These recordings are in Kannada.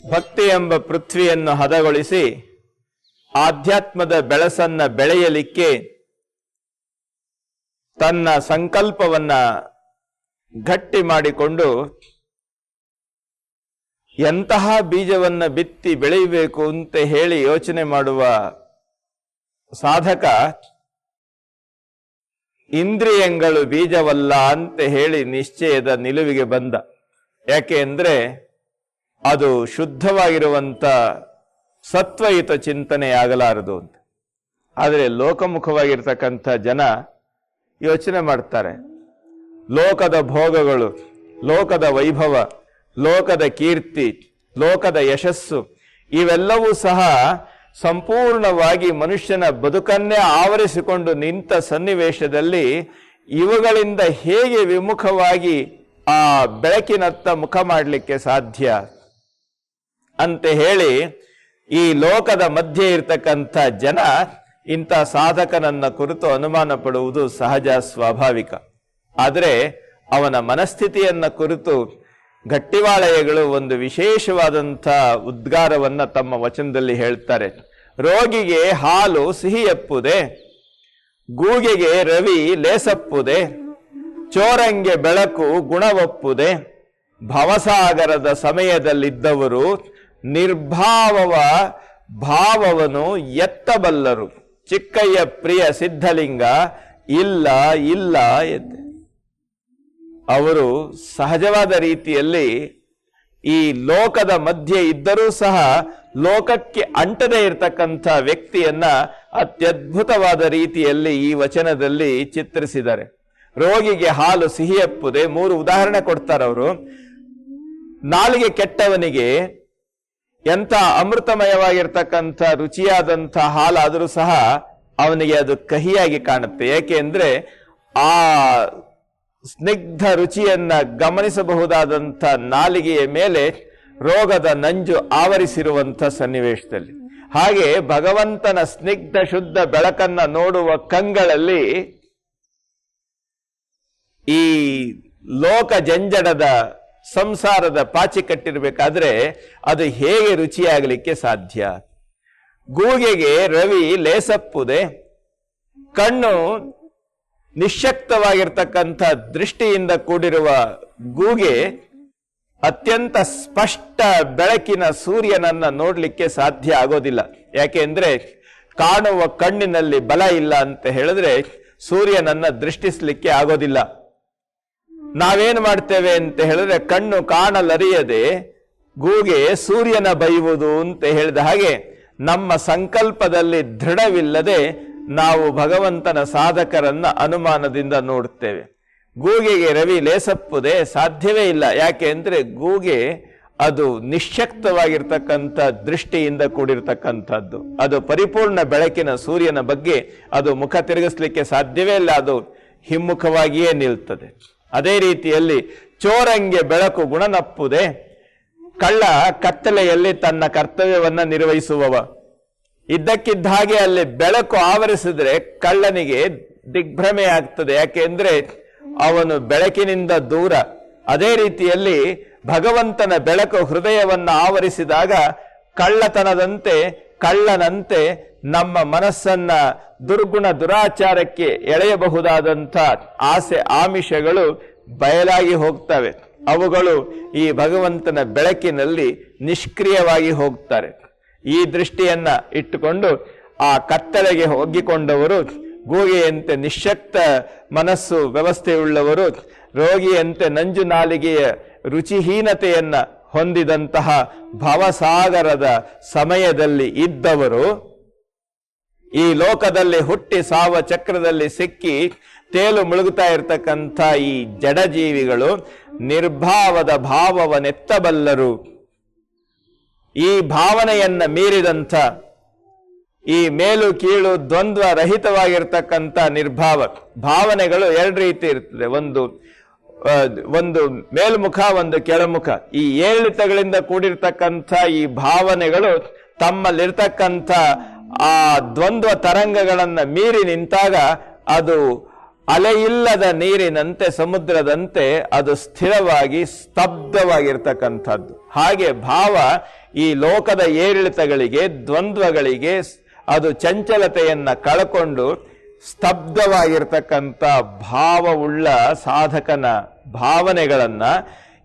ಭಕ್ತಿ ಎಂಬ ಪೃಥ್ವಿಯನ್ನು ಹದಗೊಳಿಸಿ ಆಧ್ಯಾತ್ಮದ ಬೆಳಸನ್ನ ಬೆಳೆಯಲಿಕ್ಕೆ ತನ್ನ ಸಂಕಲ್ಪವನ್ನ ಗಟ್ಟಿ ಮಾಡಿಕೊಂಡು ಎಂತಹ ಬೀಜವನ್ನ ಬಿತ್ತಿ ಬೆಳೆಯಬೇಕು ಅಂತ ಹೇಳಿ ಯೋಚನೆ ಮಾಡುವ ಸಾಧಕ ಇಂದ್ರಿಯಗಳು ಬೀಜವಲ್ಲ ಅಂತ ಹೇಳಿ ನಿಶ್ಚಯದ ನಿಲುವಿಗೆ ಬಂದ. ಯಾಕೆ ಅಂದ್ರೆ ಅದು ಶುದ್ಧವಾಗಿರುವಂತ ಸತ್ವಯುತ ಚಿಂತನೆ ಆಗಲಾರದು ಅಂತ. ಆದರೆ ಲೋಕಮುಖವಾಗಿರ್ತಕ್ಕಂಥ ಜನ ಯೋಚನೆ ಮಾಡ್ತಾರೆ, ಲೋಕದ ಭೋಗಗಳು, ಲೋಕದ ವೈಭವ, ಲೋಕದ ಕೀರ್ತಿ, ಲೋಕದ ಯಶಸ್ಸು ಇವೆಲ್ಲವೂ ಸಹ ಸಂಪೂರ್ಣವಾಗಿ ಮನುಷ್ಯನ ಬದುಕನ್ನೇ ಆವರಿಸಿಕೊಂಡು ನಿಂತ ಸನ್ನಿವೇಶದಲ್ಲಿ ಇವುಗಳಿಂದ ಹೇಗೆ ವಿಮುಖವಾಗಿ ಆ ಬೆಳಕಿನತ್ತ ಮುಖ ಮಾಡಲಿಕ್ಕೆ ಸಾಧ್ಯ ಅಂತ ಹೇಳಿ ಈ ಲೋಕದ ಮಧ್ಯೆ ಇರ್ತಕ್ಕಂಥ ಜನ ಇಂಥ ಸಾಧಕನನ್ನ ಕುರಿತು ಅನುಮಾನ ಪಡುವುದು ಸಹಜ, ಸ್ವಾಭಾವಿಕ. ಆದರೆ ಅವನ ಮನಸ್ಥಿತಿಯನ್ನ ಕುರಿತು ಗಟ್ಟಿವಾಳೆಯಗಳು ಒಂದು ವಿಶೇಷವಾದಂಥ ಉದ್ಗಾರವನ್ನ ತಮ್ಮ ವಚನದಲ್ಲಿ ಹೇಳ್ತಾರೆ. ರೋಗಿಗೆ ಹಾಲು ಸಿಹಿಯಪ್ಪುದೆ, ಗೂಗೆಗೆ ರವಿ ಲೇಸಪ್ಪುದೆ, ಚೋರಂಗೆ ಬೆಳಕು ಗುಣವಪ್ಪುದೆ, ಭವಸಾಗರದ ಸಮಯದಲ್ಲಿದ್ದವರು ನಿರ್ಭಾವವ ಭಾವವನ್ನು ಎತ್ತಬಲ್ಲರು, ಚಿಕ್ಕಯ್ಯ ಪ್ರಿಯ ಸಿದ್ಧಲಿಂಗ ಇಲ್ಲ ಇಲ್ಲ ಎದ್ದೆ. ಅವರು ಸಹಜವಾದ ರೀತಿಯಲ್ಲಿ ಈ ಲೋಕದ ಮಧ್ಯೆ ಇದ್ದರೂ ಸಹ ಲೋಕಕ್ಕೆ ಅಂಟದೇ ಇರತಕ್ಕಂಥ ವ್ಯಕ್ತಿಯನ್ನ ಅತ್ಯದ್ಭುತವಾದ ರೀತಿಯಲ್ಲಿ ಈ ವಚನದಲ್ಲಿ ಚಿತ್ರಿಸಿದ್ದಾರೆ. ರೋಗಿಗೆ ಹಾಲು ಸಿಹಿಯಪ್ಪುದೆ, 3 ಉದಾಹರಣೆ ಕೊಡ್ತಾರೆ ಅವರು. ನಾಲಿಗೆ ಕೆಟ್ಟವನಿಗೆ ಎಂಥ ಅಮೃತಮಯವಾಗಿರ್ತಕ್ಕಂಥ ರುಚಿಯಾದಂಥ ಹಾಲಾದರೂ ಸಹ ಅವನಿಗೆ ಅದು ಕಹಿಯಾಗಿ ಕಾಣುತ್ತೆ. ಏಕೆ ಅಂದ್ರೆ ಆ ಸ್ನಿಗ್ಧ ರುಚಿಯನ್ನ ಗಮನಿಸಬಹುದಾದಂಥ ನಾಲಿಗೆಯ ಮೇಲೆ ರೋಗದ ನಂಜು ಆವರಿಸಿರುವಂಥ ಸನ್ನಿವೇಶದಲ್ಲಿ. ಹಾಗೆ ಭಗವಂತನ ಸ್ನಿಗ್ಧ ಶುದ್ಧ ಬೆಳಕನ್ನ ನೋಡುವ ಕಂಗಳಲ್ಲಿ ಈ ಲೋಕ ಜಂಜಡದ ಸಂಸಾರದ ಪಾಚಿ ಕಟ್ಟಿರ್ಬೇಕಾದ್ರೆ ಅದು ಹೇಗೆ ರುಚಿಯಾಗಲಿಕ್ಕೆ ಸಾಧ್ಯ? ಗೂಗೆಗೆ ರವಿ ಲೇಸಪ್ಪುದೆ, ಕಣ್ಣು ನಿಶ್ಶಕ್ತವಾಗಿರ್ತಕ್ಕಂಥ ದೃಷ್ಟಿಯಿಂದ ಕೂಡಿರುವ ಗೂಗೆ ಅತ್ಯಂತ ಸ್ಪಷ್ಟ ಬೆಳಕಿನ ಸೂರ್ಯನನ್ನ ನೋಡ್ಲಿಕ್ಕೆ ಸಾಧ್ಯ ಆಗೋದಿಲ್ಲ. ಯಾಕೆ ಅಂದ್ರೆ ಕಾಣುವ ಕಣ್ಣಿನಲ್ಲಿ ಬಲ ಇಲ್ಲ ಅಂತ ಹೇಳಿದ್ರೆ ಸೂರ್ಯನನ್ನ ದೃಷ್ಟಿಸ್ಲಿಕ್ಕೆ ಆಗೋದಿಲ್ಲ. ನಾವೇನು ಮಾಡ್ತೇವೆ ಅಂತ ಹೇಳಿದ್ರೆ ಕಣ್ಣು ಕಾಣಲರಿಯದೆ ಗೂಗೆ ಸೂರ್ಯನ ಬೈಯುವುದು ಅಂತ ಹೇಳಿದ ಹಾಗೆ ನಮ್ಮ ಸಂಕಲ್ಪದಲ್ಲಿ ದೃಢವಿಲ್ಲದೆ ನಾವು ಭಗವಂತನ ಸಾಧಕರನ್ನ ಅನುಮಾನದಿಂದ ನೋಡುತ್ತೇವೆ. ಗೂಗೆಗೆ ರವಿ ಲೇಸಪ್ಪುದೆ ಸಾಧ್ಯವೇ ಇಲ್ಲ. ಯಾಕೆ ಅಂದ್ರೆ ಗೂಗೆ ಅದು ನಿಶ್ಶಕ್ತವಾಗಿರ್ತಕ್ಕಂಥ ದೃಷ್ಟಿಯಿಂದ ಕೂಡಿರ್ತಕ್ಕಂಥದ್ದು. ಅದು ಪರಿಪೂರ್ಣ ಬೆಳಕಿನ ಸೂರ್ಯನ ಬಗ್ಗೆ ಅದು ಮುಖ ತಿರುಗಿಸ್ಲಿಕ್ಕೆ ಸಾಧ್ಯವೇ ಇಲ್ಲ, ಅದು ಹಿಮ್ಮುಖವಾಗಿಯೇ ನಿಲ್ತದೆ. ಅದೇ ರೀತಿಯಲ್ಲಿ ಚೋರಂಗೆ ಬೆಳಕು ಗುಣನಪ್ಪುದೆ, ಕಳ್ಳ ಕತ್ತಲೆಯಲ್ಲಿ ತನ್ನ ಕರ್ತವ್ಯವನ್ನ ನಿರ್ವಹಿಸುವವ. ಇದ್ದಕ್ಕಿದ್ದ ಹಾಗೆ ಅಲ್ಲಿ ಬೆಳಕು ಆವರಿಸಿದ್ರೆ ಕಳ್ಳನಿಗೆ ದಿಗ್ಭ್ರಮೆ ಆಗ್ತದೆ. ಯಾಕೆ ಅಂದ್ರೆ ಅವನು ಬೆಳಕಿನಿಂದ ದೂರ. ಅದೇ ರೀತಿಯಲ್ಲಿ ಭಗವಂತನ ಬೆಳಕು ಹೃದಯವನ್ನ ಆವರಿಸಿದಾಗ ಕಳ್ಳತನದಂತೆ ಕಳ್ಳನಂತೆ ನಮ್ಮ ಮನಸ್ಸನ್ನ ದುರ್ಗುಣ ದುರಾಚಾರಕ್ಕೆ ಎಳೆಯಬಹುದಾದಂಥ ಆಸೆ ಆಮಿಷಗಳು ಬಯಲಾಗಿ ಹೋಗ್ತವೆ. ಅವುಗಳು ಈ ಭಗವಂತನ ಬೆಳಕಿನಲ್ಲಿ ನಿಷ್ಕ್ರಿಯವಾಗಿ ಹೋಗ್ತಾರೆ. ಈ ದೃಷ್ಟಿಯನ್ನ ಇಟ್ಟುಕೊಂಡು ಆ ಕತ್ತಲೆಗೆ ಹೋಗಿಕೊಂಡವರು ಗೂಗೆಯಂತೆ ನಿಶ್ಶಕ್ತ ಮನಸ್ಸು ವ್ಯವಸ್ಥೆಯುಳ್ಳವರು, ರೋಗಿಯಂತೆ ನಂಜು ನಾಲಿಗೆಯ ರುಚಿಹೀನತೆಯನ್ನ ಹೊಂದಿದಂತಹ ಭವಸಾಗರದ ಸಮಯದಲ್ಲಿ ಇದ್ದವರು ಈ ಲೋಕದಲ್ಲಿ ಹುಟ್ಟಿ ಸಾವ ಚಕ್ರದಲ್ಲಿ ಸಿಕ್ಕಿ ತೇಲು ಮುಳುಗುತ್ತಾ ಇರತಕ್ಕಂಥ ಈ ಜಡಜೀವಿಗಳು ನಿರ್ಭಾವದ ಭಾವವನ್ನೆತ್ತಬಲ್ಲರು. ಈ ಭಾವನೆಯನ್ನ ಮೀರಿದಂಥ ಈ ಮೇಲು ಕೀಳು ದ್ವಂದ್ವ ರಹಿತವಾಗಿರ್ತಕ್ಕಂಥ ನಿರ್ಭಾವ ಭಾವನೆಗಳು 2 ರೀತಿ ಇರ್ತದೆ. ಒಂದು ಮೇಲ್ಮುಖ, ಒಂದು ಕೆಳಮುಖ. ಈ ಏರಿಳಿತಗಳಿಂದ ಕೂಡಿರ್ತಕ್ಕಂಥ ಈ ಭಾವನೆಗಳು ತಮ್ಮಲ್ಲಿರ್ತಕ್ಕಂಥ ಆ ದ್ವಂದ್ವ ತರಂಗಗಳನ್ನ ಮೀರಿ ನಿಂತಾಗ ಅದು ಅಲೆಯಿಲ್ಲದ ನೀರಿನಂತೆ, ಸಮುದ್ರದಂತೆ ಅದು ಸ್ಥಿರವಾಗಿ ಸ್ತಬ್ಧವಾಗಿರ್ತಕ್ಕಂಥದ್ದು. ಹಾಗೆ ಭಾವ ಈ ಲೋಕದ ಏರಿಳಿತಗಳಿಗೆ, ದ್ವಂದ್ವಗಳಿಗೆ ಅದು ಚಂಚಲತೆಯನ್ನ ಕಳ್ಕೊಂಡು ಸ್ತಬ್ಧವಾಗಿರ್ತಕ್ಕಂಥ ಭಾವವುಳ್ಳ ಸಾಧಕನ ಭಾವನೆಗಳನ್ನ,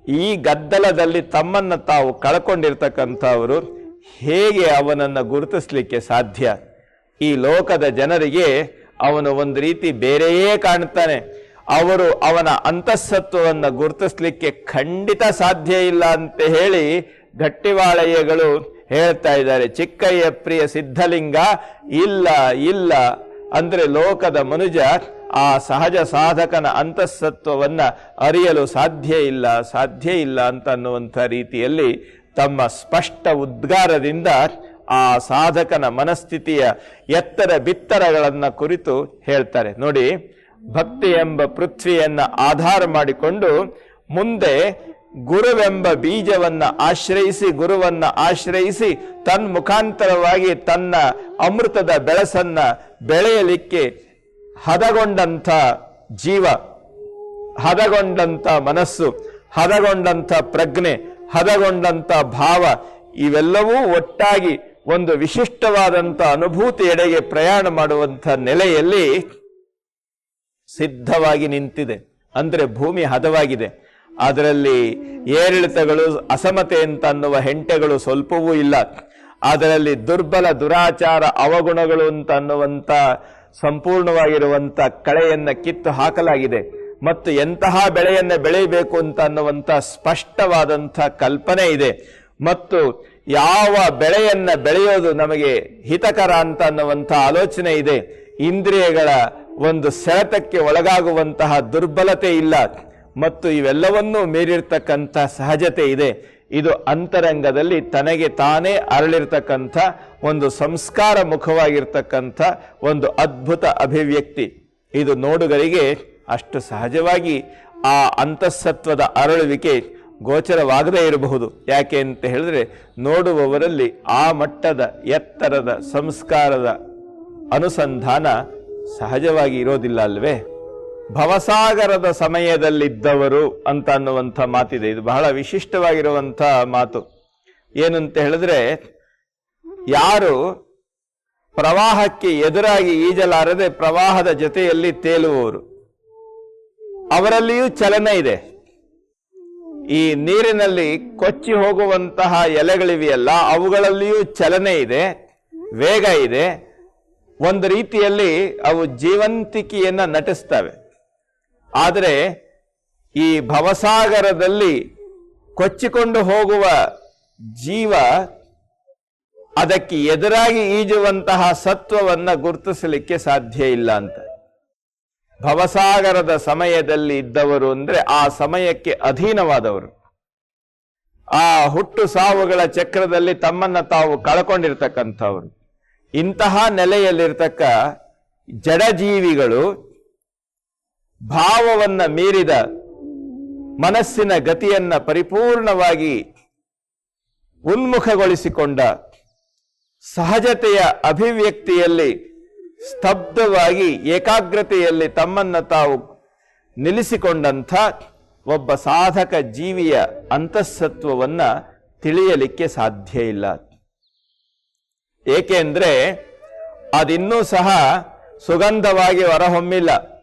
ಈ ಗದ್ದಲದಲ್ಲಿ ತಮ್ಮನ್ನ ತಾವು ಕಳ್ಕೊಂಡಿರ್ತಕ್ಕಂಥವರು ಹೇಗೆ ಅವನನ್ನು ಗುರುತಿಸ್ಲಿಕ್ಕೆ ಸಾಧ್ಯ? ಈ ಲೋಕದ ಜನರಿಗೆ ಅವನು ಒಂದು ರೀತಿ ಬೇರೆಯೇ ಕಾಣ್ತಾನೆ. ಅವರು ಅವನ ಅಂತಃಸತ್ವವನ್ನು ಗುರುತಿಸ್ಲಿಕ್ಕೆ ಖಂಡಿತ ಸಾಧ್ಯ ಇಲ್ಲ ಅಂತ ಹೇಳಿ ಗಟ್ಟಿವಾಳಯ್ಯಗಳು ಹೇಳ್ತಾ ಇದ್ದಾರೆ. ಚಿಕ್ಕಯ್ಯ ಪ್ರಿಯ ಸಿದ್ಧಲಿಂಗ ಇಲ್ಲ ಇಲ್ಲ ಅಂದ್ರೆ ಲೋಕದ ಮನುಜ ಆ ಸಹಜ ಸಾಧಕನ ಅಂತಃಸತ್ವವನ್ನ ಅರಿಯಲು ಸಾಧ್ಯ ಇಲ್ಲ ಅಂತ ಅನ್ನುವಂಥ ರೀತಿಯಲ್ಲಿ ತಮ್ಮ ಸ್ಪಷ್ಟ ಉದ್ಗಾರದಿಂದ ಆ ಸಾಧಕನ ಮನಸ್ಥಿತಿಯ ಎತ್ತರ ಬಿತ್ತರಗಳನ್ನ ಕುರಿತು ಹೇಳ್ತಾರೆ. ನೋಡಿ, ಭಕ್ತಿ ಎಂಬ ಪೃಥ್ವಿಯನ್ನ ಆಧಾರ ಮಾಡಿಕೊಂಡು ಮುಂದೆ ಗುರುವೆಂಬ ಬೀಜವನ್ನ ಗುರುವನ್ನ ಆಶ್ರಯಿಸಿ ತನ್ಮುಖಾಂತರವಾಗಿ ತನ್ನ ಅಮೃತದ ಬೆಳಸನ್ನ ಬೆಳೆಯಲಿಕ್ಕೆ ಹದಗೊಂಡಂಥ ಜೀವ, ಹದಗೊಂಡಂಥ ಮನಸ್ಸು, ಹದಗೊಂಡಂಥ ಪ್ರಜ್ಞೆ, ಹದಗೊಂಡಂಥ ಭಾವ, ಇವೆಲ್ಲವೂ ಒಟ್ಟಾಗಿ ಒಂದು ವಿಶಿಷ್ಟವಾದಂಥ ಅನುಭೂತಿ ಎಡೆಗೆ ಪ್ರಯಾಣ ಮಾಡುವಂಥ ನೆಲೆಯಲ್ಲಿ ಸಿದ್ಧವಾಗಿ ನಿಂತಿದೆ. ಅಂದ್ರೆ ಭೂಮಿ ಹದವಾಗಿದೆ. ಅದರಲ್ಲಿ ಏರಿಳಿತಗಳು, ಅಸಮತೆ ಅಂತ ಅನ್ನುವ ಹೆಂಟೆಗಳು ಸ್ವಲ್ಪವೂ ಇಲ್ಲ. ಅದರಲ್ಲಿ ದುರ್ಬಲ, ದುರಾಚಾರ, ಅವಗುಣಗಳು ಅಂತ ಅನ್ನುವಂಥ ಸಂಪೂರ್ಣವಾಗಿರುವಂಥ ಕಳೆಯನ್ನ ಕಿತ್ತು ಹಾಕಲಾಗಿದೆ. ಮತ್ತು ಎಂತಹ ಬೆಳೆಯನ್ನ ಬೆಳೆಯಬೇಕು ಅಂತ ಅನ್ನುವಂಥ ಸ್ಪಷ್ಟವಾದಂಥ ಕಲ್ಪನೆ ಇದೆ. ಮತ್ತು ಯಾವ ಬೆಳೆಯನ್ನ ಬೆಳೆಯೋದು ನಮಗೆ ಹಿತಕರ ಅಂತ ಅನ್ನುವಂಥ ಆಲೋಚನೆ ಇದೆ. ಇಂದ್ರಿಯಗಳ ಒಂದು ಸೆಳೆತಕ್ಕೆ ಒಳಗಾಗುವಂತಹ ದುರ್ಬಲತೆ ಇಲ್ಲ. ಮತ್ತು ಇವೆಲ್ಲವನ್ನೂ ಮೀರಿರ್ತಕ್ಕಂಥ ಸಹಜತೆ ಇದೆ. ಇದು ಅಂತರಂಗದಲ್ಲಿ ತನಗೆ ತಾನೇ ಅರಳಿರ್ತಕ್ಕಂಥ ಒಂದು ಸಂಸ್ಕಾರ ಮುಖವಾಗಿರ್ತಕ್ಕಂಥ ಒಂದು ಅದ್ಭುತ ಅಭಿವ್ಯಕ್ತಿ. ಇದು ನೋಡುಗರಿಗೆ ಅಷ್ಟು ಸಹಜವಾಗಿ ಆ ಅಂತಃಸತ್ವದ ಅರಳುವಿಕೆ ಗೋಚರವಾಗದೇ ಇರಬಹುದು. ಯಾಕೆ ಅಂತ ಹೇಳಿದ್ರೆ ನೋಡುವವರಲ್ಲಿ ಆ ಮಟ್ಟದ ಎತ್ತರದ ಸಂಸ್ಕಾರದ ಅನುಸಂಧಾನ ಸಹಜವಾಗಿ ಇರೋದಿಲ್ಲ ಅಲ್ವೇ? ಭವಸಾಗರದ ಸಮಯದಲ್ಲಿದ್ದವರು ಅಂತ ಅನ್ನುವಂಥ ಮಾತಿದೆ. ಇದು ಬಹಳ ವಿಶಿಷ್ಟವಾಗಿರುವಂಥ ಮಾತು. ಏನಂತ ಹೇಳಿದ್ರೆ, ಯಾರು ಪ್ರವಾಹಕ್ಕೆ ಎದುರಾಗಿ ಈಜಲಾರದೆ ಪ್ರವಾಹದ ಜೊತೆಯಲ್ಲಿ ತೇಲುವವರು, ಅವರಲ್ಲಿಯೂ ಚಲನೆ ಇದೆ. ಈ ನೀರಿನಲ್ಲಿ ಕೊಚ್ಚಿ ಹೋಗುವಂತಹ ಎಲೆಗಳಿವೆಯಲ್ಲ, ಅವುಗಳಲ್ಲಿಯೂ ಚಲನೆ ಇದೆ, ವೇಗ ಇದೆ. ಒಂದು ರೀತಿಯಲ್ಲಿ ಅವು ಜೀವಂತಿಕೆಯನ್ನ ನಟಿಸ್ತವೆ. ಆದರೆ ಈ ಭವಸಾಗರದಲ್ಲಿ ಕೊಚ್ಚಿಕೊಂಡು ಹೋಗುವ ಜೀವ ಅದಕ್ಕೆ ಎದುರಾಗಿ ಈಜುವಂತಹ ಸತ್ವವನ್ನ ಗುರುತಿಸಲಿಕ್ಕೆ ಸಾಧ್ಯ ಇಲ್ಲ ಅಂತ. ಭವಸಾಗರದ ಸಮಯದಲ್ಲಿ ಇದ್ದವರು ಅಂದ್ರೆ ಆ ಸಮಯಕ್ಕೆ ಅಧೀನವಾದವರು, ಆ ಹುಟ್ಟು ಸಾವುಗಳ ಚಕ್ರದಲ್ಲಿ ತಮ್ಮನ್ನ ತಾವು ಕಳ್ಕೊಂಡಿರ್ತಕ್ಕಂಥವ್ರು. ಇಂತಹ ನೆಲೆಯಲ್ಲಿರ್ತಕ್ಕ ಜಡಜೀವಿಗಳು ಭಾವವನ್ನ ಮೀರಿದ ಮನಸ್ಸಿನ ಗತಿಯನ್ನ ಪರಿಪೂರ್ಣವಾಗಿ ಉನ್ಮುಖಗೊಳಿಸಿಕೊಂಡ ಸಹಜತೆಯ ಅಭಿವ್ಯಕ್ತಿಯಲ್ಲಿ ಸ್ತಬ್ಧವಾಗಿ ಏಕಾಗ್ರತೆಯಲ್ಲಿ ತಮ್ಮನ್ನ ತಾವು ನಿಲ್ಲಿಸಿಕೊಂಡಂಥ ಒಬ್ಬ ಸಾಧಕ ಜೀವಿಯ ಅಂತಃಸತ್ವವನ್ನ ತಿಳಿಯಲಿಕ್ಕೆ ಸಾಧ್ಯ ಇಲ್ಲ. ಏಕೆಂದ್ರೆ ಅದಿನ್ನೂ ಸಹ ಸುಗಂಧವಾಗಿ ಹೊರಹೊಮ್ಮಿಲ್ಲ.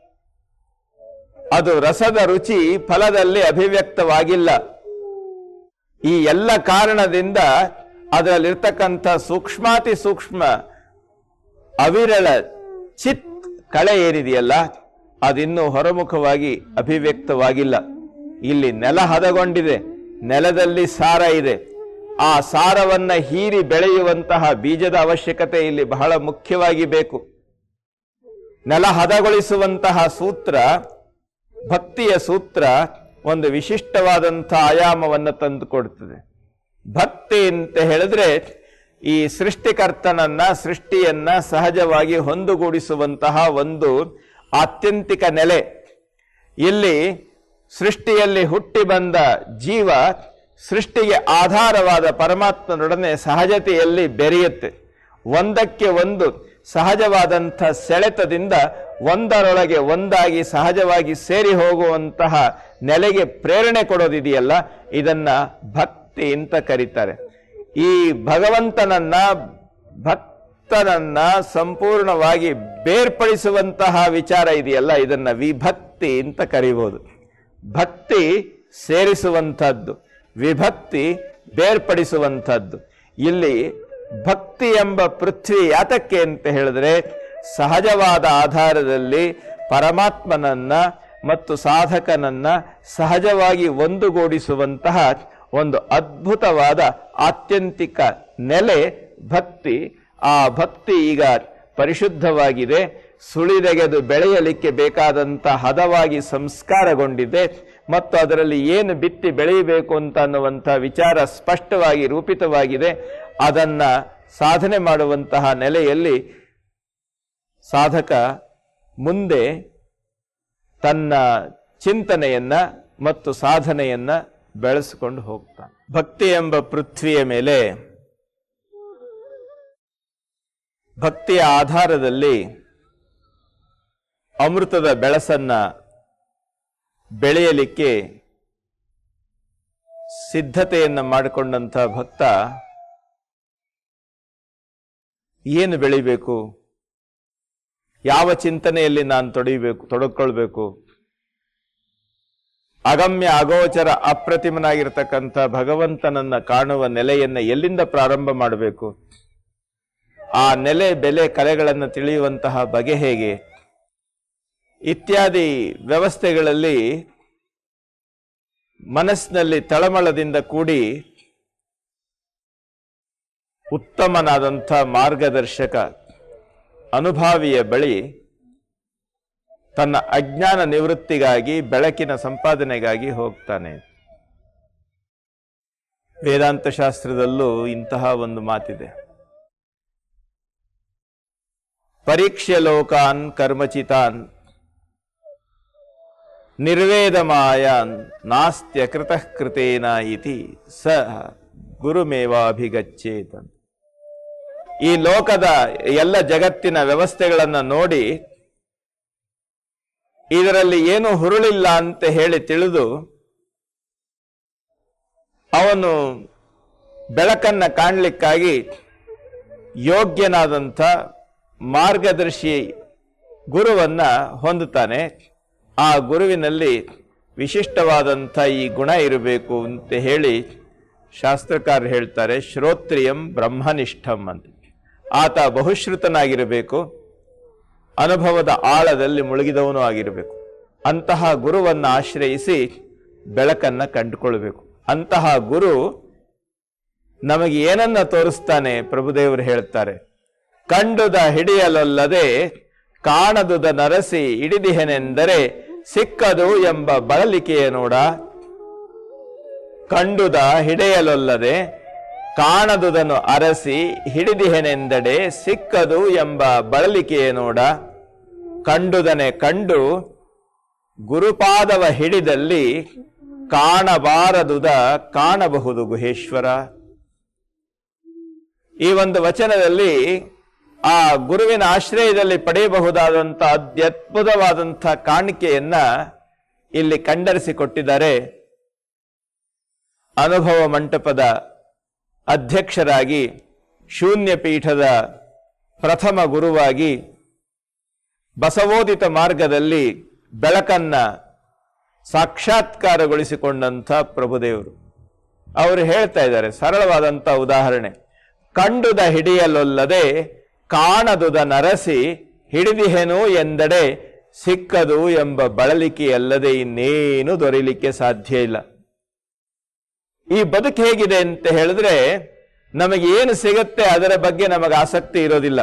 ಅದು ರಸದ ರುಚಿ ಫಲದಲ್ಲಿ ಅಭಿವ್ಯಕ್ತವಾಗಿಲ್ಲ. ಈ ಎಲ್ಲ ಕಾರಣದಿಂದ ಅದರಲ್ಲಿರ್ತಕ್ಕಂಥ ಸೂಕ್ಷ್ಮಾತಿ ಸೂಕ್ಷ್ಮ ಅವಿರಳ ಚಿತ್ ಕಳೆ ಏನಿದೆಯಲ್ಲ, ಅದಿನ್ನೂ ಹೊರಮುಖವಾಗಿ ಅಭಿವ್ಯಕ್ತವಾಗಿಲ್ಲ. ಇಲ್ಲಿ ನೆಲ ಹದಗೊಂಡಿದೆ, ನೆಲದಲ್ಲಿ ಸಾರ ಇದೆ. ಆ ಸಾರವನ್ನ ಹೀರಿ ಬೆಳೆಯುವಂತಹ ಬೀಜದ ಅವಶ್ಯಕತೆ ಇಲ್ಲಿ ಬಹಳ ಮುಖ್ಯವಾಗಿ ಬೇಕು. ನೆಲ ಹದಗೊಳಿಸುವಂತಹ ಸೂತ್ರ, ಭಕ್ತಿಯ ಸೂತ್ರ, ಒಂದು ವಿಶಿಷ್ಟವಾದಂಥ ಆಯಾಮವನ್ನು ತಂದುಕೊಡ್ತದೆ. ಭಕ್ತಿ ಅಂತ ಹೇಳಿದ್ರೆ ಈ ಸೃಷ್ಟಿಕರ್ತನನ್ನ, ಸೃಷ್ಟಿಯನ್ನ ಸಹಜವಾಗಿ ಹೊಂದುಗೂಡಿಸುವಂತಹ ಒಂದು ಆತ್ಯಂತಿಕ ನೆಲೆ. ಇಲ್ಲಿ ಸೃಷ್ಟಿಯಲ್ಲಿ ಹುಟ್ಟಿ ಬಂದ ಜೀವ ಸೃಷ್ಟಿಗೆ ಆಧಾರವಾದ ಪರಮಾತ್ಮನೊಡನೆ ಸಹಜತೆಯಲ್ಲಿ ಬೆರೆಯುತ್ತೆ. ಒಂದಕ್ಕೆ ಒಂದು ಸಹಜವಾದಂಥ ಸೆಳೆತದಿಂದ ಒಂದರೊಳಗೆ ಒಂದಾಗಿ ಸಹಜವಾಗಿ ಸೇರಿ ಹೋಗುವಂತಹ ನೆಲೆಗೆ ಪ್ರೇರಣೆ ಕೊಡೋದಿದೆಯಲ್ಲ, ಇದನ್ನ ಭಕ್ತಿ ಅಂತ ಕರೀತಾರೆ. ಈ ಭಕ್ತನನ್ನ ಸಂಪೂರ್ಣವಾಗಿ ಬೇರ್ಪಡಿಸುವಂತಹ ವಿಚಾರ ಇದೆಯಲ್ಲ, ಇದನ್ನ ವಿಭಕ್ತಿ ಅಂತ ಕರೀಬಹುದು. ಭಕ್ತಿ ಸೇರಿಸುವಂಥದ್ದು, ವಿಭಕ್ತಿ ಬೇರ್ಪಡಿಸುವಂಥದ್ದು. ಇಲ್ಲಿ ಭಕ್ತಿ ಎಂಬ ಪೃಥ್ವಿ ಯಾತಕ್ಕೆ ಅಂತ ಹೇಳಿದ್ರೆ, ಸಹಜವಾದ ಆಧಾರದಲ್ಲಿ ಪರಮಾತ್ಮನನ್ನ ಮತ್ತು ಸಾಧಕನನ್ನ ಸಹಜವಾಗಿ ಒಂದುಗೂಡಿಸುವಂತಹ ಒಂದು ಅದ್ಭುತವಾದ ಆತ್ಯಂತಿಕ ನೆಲೆ ಭಕ್ತಿ. ಆ ಭಕ್ತಿ ಈಗ ಪರಿಶುದ್ಧವಾಗಿದೆ, ಸುಳಿದೆಗೆದು ಬೆಳೆಯಲಿಕ್ಕೆ ಬೇಕಾದಂಥ ಹದವಾಗಿ ಸಂಸ್ಕಾರಗೊಂಡಿದೆ ಮತ್ತು ಅದರಲ್ಲಿ ಏನು ಬಿತ್ತಿ ಬೆಳೆಯಬೇಕು ಅಂತ ಅನ್ನುವಂಥ ವಿಚಾರ ಸ್ಪಷ್ಟವಾಗಿ ರೂಪಿತವಾಗಿದೆ. ಅದನ್ನ ಸಾಧನೆ ಮಾಡುವಂತಹ ನೆಲೆಯಲ್ಲಿ ಸಾಧಕ ಮುಂದೆ ತನ್ನ ಚಿಂತನೆಯನ್ನ ಮತ್ತು ಸಾಧನೆಯನ್ನ ಬೆಳೆಸಿಕೊಂಡು ಹೋಗ್ತಾನೆ. ಭಕ್ತಿ ಎಂಬ ಪೃಥ್ವಿಯ ಮೇಲೆ ಭಕ್ತಿಯ ಆಧಾರದಲ್ಲಿ ಅಮೃತದ ಬೆಳಸನ್ನ ಬೆಳೆಯಲಿಕ್ಕೆ ಸಿದ್ಧತೆಯನ್ನ ಮಾಡಿಕೊಂಡಂಥ ಭಕ್ತ ಏನು ಬೆಳಿಬೇಕು, ಯಾವ ಚಿಂತನೆಯಲ್ಲಿ ನಾನು ತೊಡಗಿಕೊಳ್ಬೇಕು, ಅಗಮ್ಯ ಅಗೋಚರ ಅಪ್ರತಿಮನಾಗಿರ್ತಕ್ಕಂಥ ಭಗವಂತನನ್ನ ಕಾಣುವ ನೆಲೆಯನ್ನ ಎಲ್ಲಿಂದ ಪ್ರಾರಂಭ ಮಾಡಬೇಕು, ಆ ನೆಲೆ ಬೆಲೆ ಕಲೆಗಳನ್ನು ತಿಳಿಯುವಂತಹ ಬಗೆ ಹೇಗೆ ಇತ್ಯಾದಿ ವ್ಯವಸ್ಥೆಗಳಲ್ಲಿ ಮನಸ್ಸಿನಲ್ಲಿ ತಳಮಳದಿಂದ ಕೂಡಿ ಉತ್ತಮನಾದಂಥ ಮಾರ್ಗದರ್ಶಕ ಅನುಭಾವಿಯ ಬಳಿ ತನ್ನ ಅಜ್ಞಾನ ನಿವೃತ್ತಿಗಾಗಿ ಬೆಳಕಿನ ಸಂಪಾದನೆಗಾಗಿ ಹೋಗ್ತಾನೆ. ವೇದಾಂತ ಶಾಸ್ತ್ರದಲ್ಲೂ ಇಂತಹ ಒಂದು ಮಾತಿದೆ, ಪರೀಕ್ಷ್ಯ ಲೋಕಾನ್ ಕರ್ಮಚಿತಾನ್ ನಿರ್ವೇದಮಾಯಾನ್ ನಾಸ್ತ್ಯ ಕೃತಃ ಕೃತೇನ ಇತಿ ಸ ಗುರುಮೇವಾಭಿಗಚ್ಚೇತ. ಈ ಲೋಕದ ಎಲ್ಲ ಜಗತ್ತಿನ ವ್ಯವಸ್ಥೆಗಳನ್ನು ನೋಡಿ ಇದರಲ್ಲಿ ಏನು ಹುರುಳಿಲ್ಲ ಅಂತ ಹೇಳಿ ತಿಳಿದು ಅವನು ಬೆಳಕನ್ನ ಕಾಣಲಿಕ್ಕಾಗಿ ಯೋಗ್ಯನಾದಂಥ ಮಾರ್ಗದರ್ಶಿ ಗುರುವನ್ನ ಹೊಂದುತ್ತಾನೆ. ಆ ಗುರುವಿನಲ್ಲಿ ವಿಶಿಷ್ಟವಾದಂಥ ಈ ಗುಣ ಇರಬೇಕು ಅಂತ ಹೇಳಿ ಶಾಸ್ತ್ರಕಾರರು ಹೇಳ್ತಾರೆ, ಶ್ರೋತ್ರಿಯಂ ಬ್ರಹ್ಮನಿಷ್ಠಂ ಅಂತ. ಆತ ಬಹುಶ್ರುತನಾಗಿರಬೇಕು, ಅನುಭವದ ಆಳದಲ್ಲಿ ಮುಳುಗಿದವನು ಆಗಿರಬೇಕು. ಅಂತಹ ಗುರುವನ್ನು ಆಶ್ರಯಿಸಿ ಬೆಳಕನ್ನ ಕಂಡುಕೊಳ್ಬೇಕು. ಅಂತಹ ಗುರು ನಮಗೆ ಏನನ್ನ ತೋರಿಸ್ತಾನೆ? ಪ್ರಭುದೇವರು ಹೇಳ್ತಾರೆ, ಕಂಡುದ ಹಿಡಿಯಲೊಲ್ಲದೆ ಕಾಣದುದ ನರಸಿ ಹಿಡಿದಿಹೆನೆಂದರೆ ಸಿಕ್ಕದು ಎಂಬ ಬಳಲಿಕೆಯ ನೋಡ. ಕಂಡುದ ಹಿಡಿಯಲೊಲ್ಲದೆ ಕಾಣದುದನ್ನು ಅರಸಿ ಹಿಡಿದಿಹೆನೆಂದಡೆ ಸಿಕ್ಕದು ಎಂಬ ಬಳಲಿಕೆಯ ನೋಡ. ಕಂಡುದನೆ ಕಂಡು ಗುರುಪಾದವ ಹಿಡಿದಲ್ಲಿ ಕಾಣಬಾರದುದ ಕಾಣಬಹುದು ಗುಹೇಶ್ವರ. ಈ ಒಂದು ವಚನದಲ್ಲಿ ಆ ಗುರುವಿನ ಆಶ್ರಯದಲ್ಲಿ ಪಡೆಯಬಹುದಾದಂಥ ಅತ್ಯದ್ಭುತವಾದಂಥ ಕಾಣಿಕೆಯನ್ನ ಇಲ್ಲಿ ಕಂಡರಿಸಿಕೊಟ್ಟಿದ್ದಾರೆ. ಅನುಭವ ಮಂಟಪದ ಅಧ್ಯಕ್ಷರಾಗಿ, ಶೂನ್ಯ ಪೀಠದ ಪ್ರಥಮ ಗುರುವಾಗಿ, ಬಸವೋದಿತ ಮಾರ್ಗದಲ್ಲಿ ಬೆಳಕನ್ನ ಸಾಕ್ಷಾತ್ಕಾರಗೊಳಿಸಿಕೊಂಡಂಥ ಪ್ರಭುದೇವರು ಅವರು ಹೇಳ್ತಾ ಇದ್ದಾರೆ, ಸರಳವಾದಂಥ ಉದಾಹರಣೆ, ಕಂಡುದ ಹಿಡಿಯಲೊಲ್ಲದೆ ಕಾಣದುದ ನರಸಿ ಹಿಡಿದಿಹೆನು ಎಂದಡೆ ಸಿಕ್ಕದು ಎಂಬ ಬಳಲಿಕೆಯಲ್ಲದೆ ಇನ್ನೇನು ದೊರೆಯಲಿಕ್ಕೆ ಸಾಧ್ಯ ಇಲ್ಲ. ಈ ಬದುಕು ಹೇಗಿದೆ ಅಂತ ಹೇಳಿದ್ರೆ, ನಮಗೆ ಏನು ಸಿಗತ್ತೆ ಅದರ ಬಗ್ಗೆ ನಮಗೆ ಆಸಕ್ತಿ ಇರೋದಿಲ್ಲ,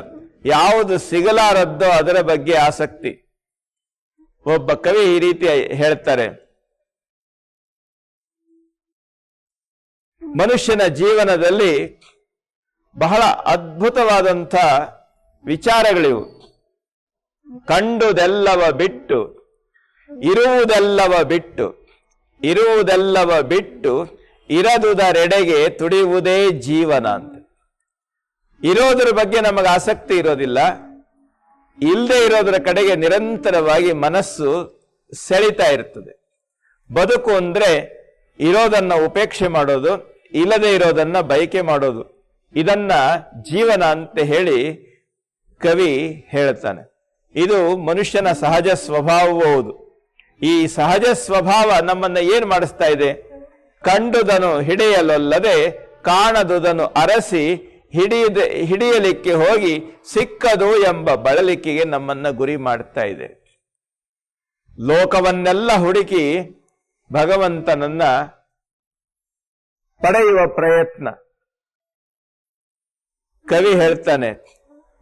ಯಾವುದು ಸಿಗಲಾರದ್ದೋ ಅದರ ಬಗ್ಗೆ ಆಸಕ್ತಿ. ಒಬ್ಬ ಕವಿ ಈ ರೀತಿ ಹೇಳ್ತಾರೆ, ಮನುಷ್ಯನ ಜೀವನದಲ್ಲಿ ಬಹಳ ಅದ್ಭುತವಾದಂಥ ವಿಚಾರಗಳಿವು. ಕಂಡುದೆಲ್ಲವ ಬಿಟ್ಟು ಇರುವುದೆಲ್ಲವ ಬಿಟ್ಟು ಇರುವುದೆಲ್ಲವ ಬಿಟ್ಟು ಇರದುದರೆಡೆಗೆ ತುಡಿಯುವುದೇ ಜೀವನ ಅಂತ. ಇರೋದ್ರ ಬಗ್ಗೆ ನಮಗೆ ಆಸಕ್ತಿ ಇರೋದಿಲ್ಲ, ಇಲ್ಲದೆ ಇರೋದರ ಕಡೆಗೆ ನಿರಂತರವಾಗಿ ಮನಸ್ಸು ಸೆಳಿತಾ ಇರ್ತದೆ. ಬದುಕು ಅಂದ್ರೆ ಇರೋದನ್ನ ಉಪೇಕ್ಷೆ ಮಾಡೋದು, ಇಲ್ಲದೆ ಇರೋದನ್ನ ಬಯಕೆ ಮಾಡೋದು. ಇದನ್ನ ಜೀವನ ಅಂತ ಹೇಳಿ ಕವಿ ಹೇಳ್ತಾನೆ. ಇದು ಮನುಷ್ಯನ ಸಹಜ ಸ್ವಭಾವವೂ ಹೌದು. ಈ ಸಹಜ ಸ್ವಭಾವ ನಮ್ಮನ್ನ ಏನ್ ಮಾಡಿಸ್ತಾ ಇದೆ? ಕಂಡುದನು ಹಿಡಿಯಲೊಲ್ಲದೆ ಕಾಣದುದನು ಅರಸಿ ಹಿಡಿಯಲಿಕ್ಕೆ ಹೋಗಿ ಸಿಕ್ಕದು ಎಂಬ ಬಳಲಿಕೆಗೆ ನಮ್ಮನ್ನ ಗುರಿ ಮಾಡ್ತಾ ಇದೆ. ಲೋಕವನ್ನೆಲ್ಲ ಹುಡುಕಿ ಭಗವಂತನನ್ನ ಪಡೆಯುವ ಪ್ರಯತ್ನ. ಕವಿ ಹೇಳ್ತಾನೆ,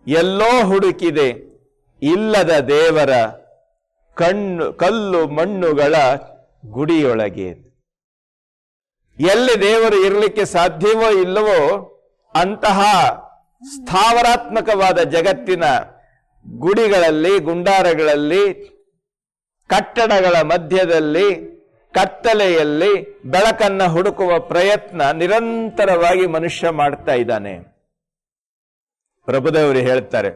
ಎಲ್ಲೋ ಹುಡುಕಿದೆ ಇಲ್ಲದ ದೇವರ ಕಲ್ಲು ಮಣ್ಣುಗಳ ಗುಡಿಯೊಳಗೆ. ಎಲ್ಲಿ ದೇವರು ಇರಲಿಕ್ಕೆ ಸಾಧ್ಯವೋ ಇಲ್ಲವೋ ಅಂತಹ ಸ್ಥಾವರಾತ್ಮಕವಾದ ಜಗತ್ತಿನ ಗುಡಿಗಳಲ್ಲಿ, ಗುಂಡಾರಗಳಲ್ಲಿ, ಕಟ್ಟಡಗಳ ಮಧ್ಯದಲ್ಲಿ, ಕತ್ತಲೆಯಲ್ಲಿ ಬೆಳಕನ್ನ ಹುಡುಕುವ ಪ್ರಯತ್ನ ನಿರಂತರವಾಗಿ ಮನುಷ್ಯ ಮಾಡ್ತಾ ಇದ್ದಾನೆ. ಪ್ರಭುದೇವರು ಹೇಳ್ತಾರೆ,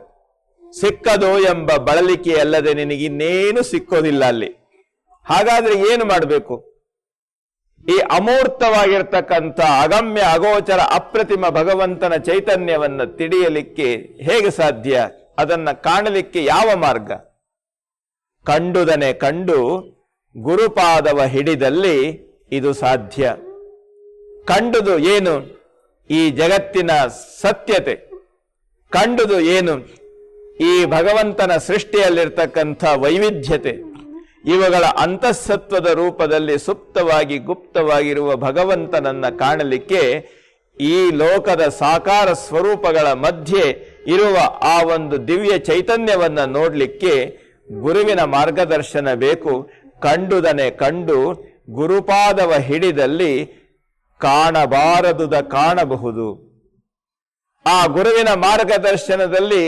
ಸಿಕ್ಕದು ಎಂಬ ಬಳಲಿಕೆ ಅಲ್ಲದೆ ನಿನಗಿನ್ನೇನು ಸಿಕ್ಕೋದಿಲ್ಲ ಅಲ್ಲಿ. ಹಾಗಾದ್ರೆ ಏನು ಮಾಡಬೇಕು? ಈ ಅಮೂರ್ತವಾಗಿರ್ತಕ್ಕಂಥ ಅಗಮ್ಯ ಅಗೋಚರ ಅಪ್ರತಿಮ ಭಗವಂತನ ಚೈತನ್ಯವನ್ನ ತಿಳಿಯಲಿಕ್ಕೆ ಹೇಗೆ ಸಾಧ್ಯ? ಅದನ್ನ ಕಾಣಲಿಕ್ಕೆ ಯಾವ ಮಾರ್ಗ? ಕಂಡುದನೆ ಕಂಡು ಗುರುಪಾದವ ಹಿಡಿದಲ್ಲಿ ಇದು ಸಾಧ್ಯ. ಕಂಡುದು ಏನು? ಈ ಜಗತ್ತಿನ ಸತ್ಯತೆ. ಕಂಡುದು ಏನು? ಈ ಭಗವಂತನ ಸೃಷ್ಟಿಯಲ್ಲಿರ್ತಕ್ಕಂಥ ವೈವಿಧ್ಯತೆ. ಇವುಗಳ ಅಂತಃಸತ್ವದ ರೂಪದಲ್ಲಿ ಸುಪ್ತವಾಗಿ ಗುಪ್ತವಾಗಿರುವ ಭಗವಂತನನ್ನ ಕಾಣಲಿಕ್ಕೆ ಈ ಲೋಕದ ಸಾಕಾರ ಸ್ವರೂಪಗಳ ಮಧ್ಯೆ ಇರುವ ಆ ಒಂದು ದಿವ್ಯ ಚೈತನ್ಯವನ್ನ ನೋಡ್ಲಿಕ್ಕೆ ಗುರುವಿನ ಮಾರ್ಗದರ್ಶನ ಬೇಕು. ಕಂಡುದನೆ ಕಂಡು ಗುರುಪಾದವ ಹಿಡಿದಲ್ಲಿ ಕಾಣಬಾರದುದ ಕಾಣಬಹುದು. ಆ ಗುರುವಿನ ಮಾರ್ಗದರ್ಶನದಲ್ಲಿ